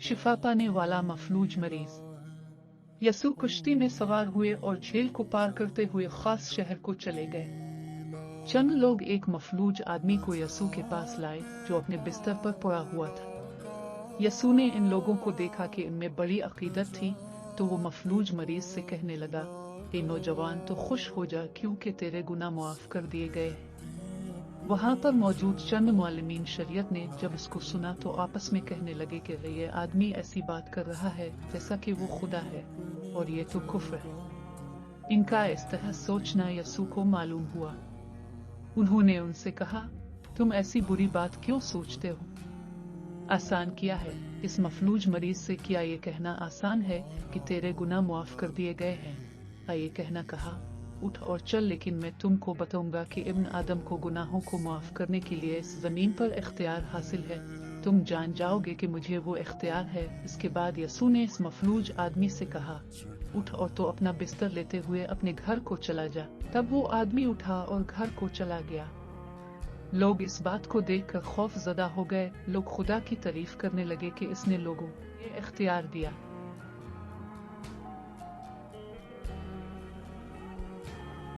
शिफा पाने वाला मफलूज मरीज। यसू कश्ती में सवार हुए और झील को पार करते हुए खास शहर को चले गए। चंद लोग एक मफलूज आदमी को यसू के पास लाए जो अपने बिस्तर पर पड़ा हुआ था। यसू ने इन लोगों को देखा कि इनमें बड़ी अकीदत थी, तो वो मफलूज मरीज से कहने लगा, ए नौजवान, तो खुश हो जा क्योंकि तेरे गुनाह मुआफ कर दिए गए। वहां पर मौजूद चंद मुअल्लिमीन शरीयत ने जब इसको सुना तो आपस में कहने लगे कि ये आदमी ऐसी बात कर रहा है जैसा कि वो खुदा है, और ये तो कुफ्र है। इनका इस तरह सोचना यसू को मालूम हुआ। उन्होंने उनसे कहा, तुम ऐसी बुरी बात क्यों सोचते हो? आसान किया है इस मफलूज मरीज से, क्या ये कहना आसान है कि तेरे गुनाह मुआफ कर दिए गए हैं? ये कहना कहा, उठ और चल, लेकिन मैं तुमको बताऊंगा कि इब्न आदम को गुनाहों को माफ करने के लिए इस जमीन पर इख्तियार हासिल है। तुम जान जाओगे कि मुझे वो इख्तियार है। इसके बाद यसू ने इस मफलूज आदमी से कहा, उठ और तो अपना बिस्तर लेते हुए अपने घर को चला जा। तब वो आदमी उठा और घर को चला गया। लोग इस बात को देखकर खौफ ज़दा हो गए। लोग खुदा की तारीफ करने लगे कि इसने लोगों को इख्तियार दिया।